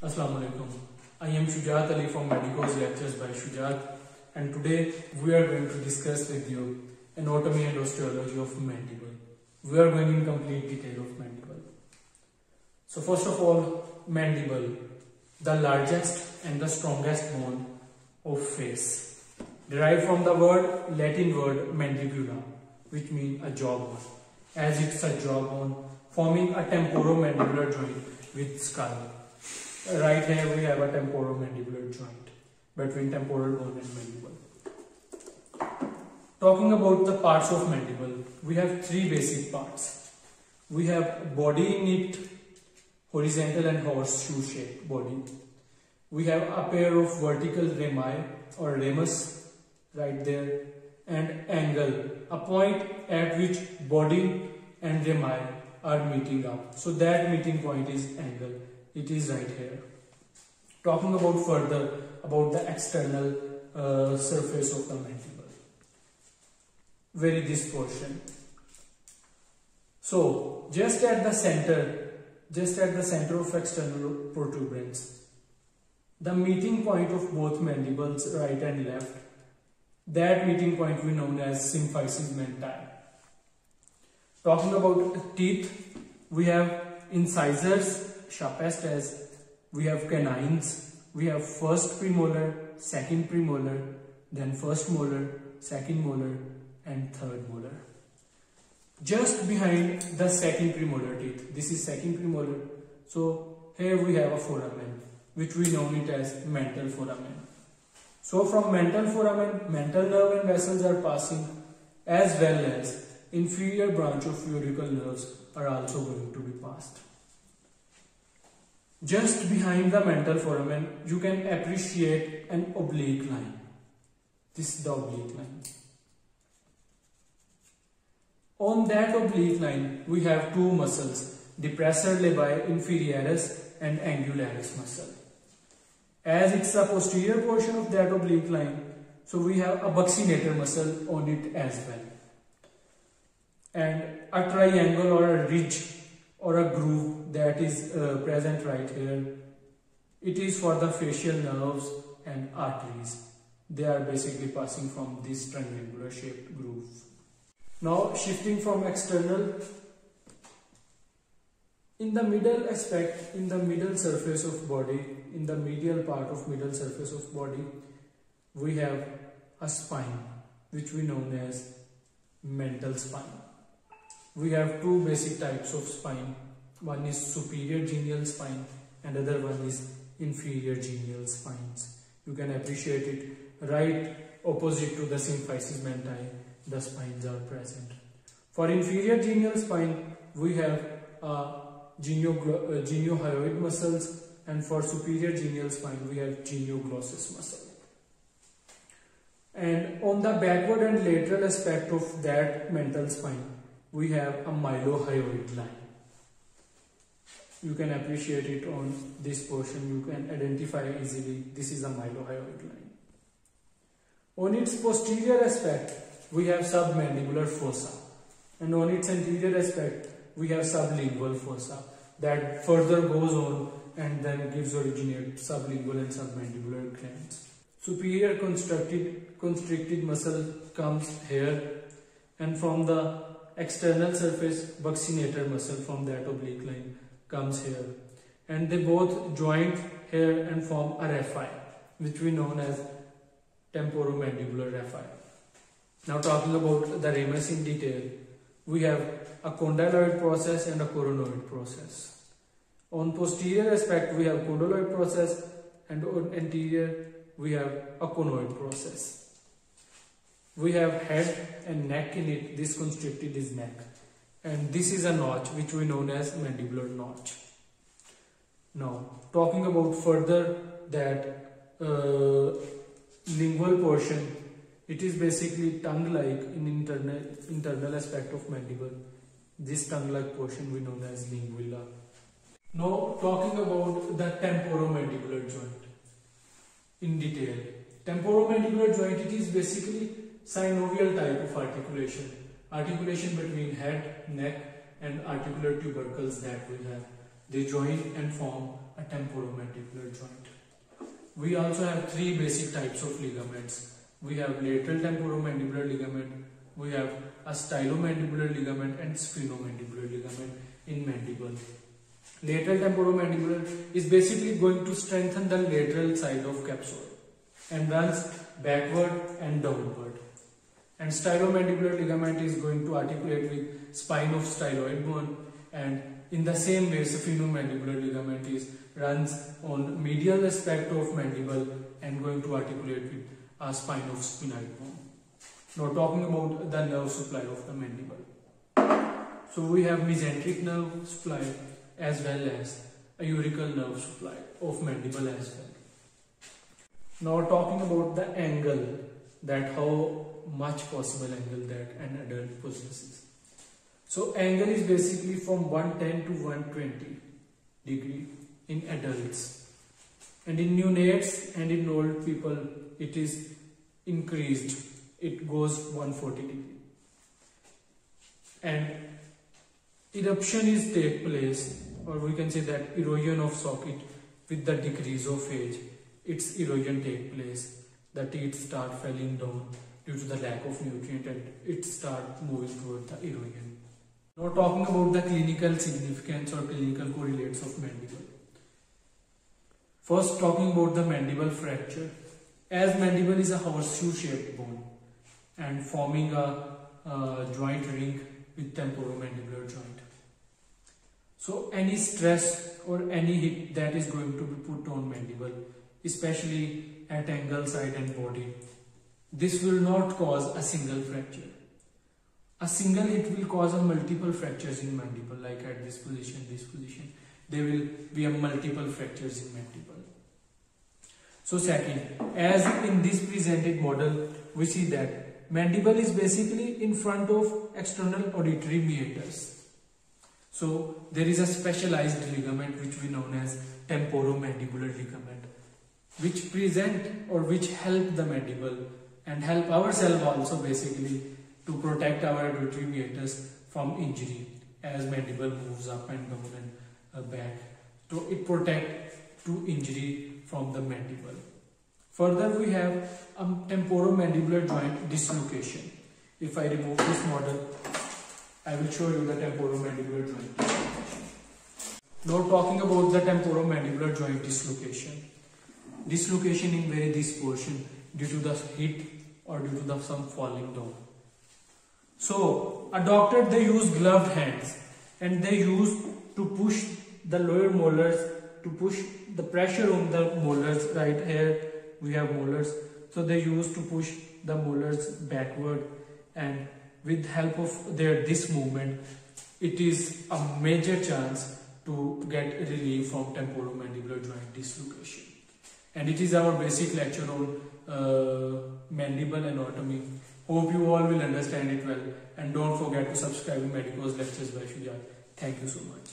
Assalamu alaikum. I am Shujat Ali from Medico's Lectures by Shujat, and today we are going to discuss with you anatomy and osteology of mandible. We are going in complete detail of mandible. So first of all, mandible, the largest and the strongest bone of face, derived from the Latin word mandibula, which means a jawbone, as it's a jawbone forming a temporomandibular joint with skull. Right here we have a temporomandibular joint between temporal bone and mandible. Talking about the parts of mandible, we have three basic parts. We have body in it, horizontal and horseshoe shaped body. We have a pair of vertical rami or ramus right there, and angle, a point at which body and rami are meeting up. So that meeting point is angle. It is right here. Talking about further about the external surface of the mandible. Very this portion. So just at the center of external protuberance, the meeting point of both mandibles, right and left, that meeting point we know as symphysis menti. Talking about teeth, we have incisors, sharpest as we have canines, we have first premolar, second premolar, then first molar, second molar, and third molar. Just behind the second premolar teeth, this is second premolar, so here we have a foramen, which we know it as mental foramen. So from mental foramen, mental nerve and vessels are passing, as well as inferior branch of auricular nerves are also going to be passed. Just behind the mental foramen, you can appreciate an oblique line. This is the oblique line. On that oblique line, we have two muscles, depressor labii inferioris and angularis muscle. As it's the posterior portion of that oblique line, so we have a buccinator muscle on it as well. And a triangle or a ridge or a groove that is present right here. It is for the facial nerves and arteries. They are basically passing from this triangular shaped groove. Now shifting from external, in the middle aspect, in the middle surface of body, in the medial part of middle surface of body, we have a spine, which we know as mental spine. We have two basic types of spine. One is superior genial spine and other one is inferior genial spines. You can appreciate it right opposite to the symphysis menti, the spines are present. For inferior genial spine, we have geniohyoid muscles, and for superior genial spine, we have genioglossus muscle. And on the backward and lateral aspect of that mental spine, we have a mylohyoid line. You can appreciate it on this portion. You can identify easily this is a mylohyoid line. On its posterior aspect, we have submandibular fossa, and on its anterior aspect, we have sublingual fossa that further goes on and then gives originate sublingual and submandibular glands. Superior constricted muscle comes here, and from the external surface, buccinator muscle from that oblique line comes here, and they both join here and form a raphe, which we know as temporomandibular raphe. Now talking about the ramus in detail, we have a condyloid process and a coronoid process. On posterior aspect, we have condyloid process, and on anterior, we have a conoid process. We have head and neck in it. This constricted is neck, and this is a notch which we know as mandibular notch. Now talking about further that lingual portion, it is basically tongue-like in internal aspect of mandible. This tongue-like portion we know as linguilla. Now talking about the temporomandibular joint in detail. Temporomandibular joint, it is basically synovial type of articulation. Articulation between head, neck and articular tubercles that we have. They join and form a temporomandibular joint. We also have three basic types of ligaments. We have lateral temporomandibular ligament, we have a stylomandibular ligament and sphenomandibular ligament in mandible. Lateral temporomandibular is basically going to strengthen the lateral side of capsule and runs backward and downward. And stylomandibular ligament is going to articulate with spine of styloid bone, and in the same way sphenomandibular ligament runs on medial aspect of mandible and going to articulate with a spine of sphenoid bone. Now talking about the nerve supply of the mandible. So we have mesenteric nerve supply as well as a auricular nerve supply of mandible as well. Now talking about the angle, that how much possible angle that an adult possesses. So angle is basically from 110 to 120 degree in adults, and in neonates and in old people it is increased, it goes 140 degree. And eruption is take place, or we can say that erosion of socket with the decrease of age, its erosion take place. The teeth start falling down due to the lack of nutrient and it start moving toward the erosion. Now talking about the clinical significance or clinical correlates of mandible. First talking about the mandible fracture. As mandible is a horseshoe shaped bone and forming a joint ring with temporomandibular joint. So any stress or any hit that is going to be put on mandible, especially at angle, side and body, this will not cause a single fracture. A single hit will cause a multiple fractures in mandible, like at this position, there will be a multiple fractures in mandible. So second, as in this presented model, we see that mandible is basically in front of external auditory meatus. So there is a specialized ligament which we known as temporomandibular ligament, which present or which help the mandible and help ourselves also basically to protect our auditory meatus from injury as mandible moves up and down and back. So it protects to injury from the mandible. Further, we have a temporomandibular joint dislocation. If I remove this model, I will show you the temporomandibular joint dislocation. Now talking about the temporomandibular joint dislocation. Dislocation in very this portion due to the hit or due to the some falling down. So a doctor, they use gloved hands and they use to push the lower molars, to push the pressure on the molars. Right here we have molars, so they use to push the molars backward, and with help of this movement it is a major chance to get relief from temporomandibular joint dislocation. And it is our basic lecture on mandible anatomy. Hope you all will understand it well, and don't forget to subscribe to Medico's lectures by Shujat. Thank you so much.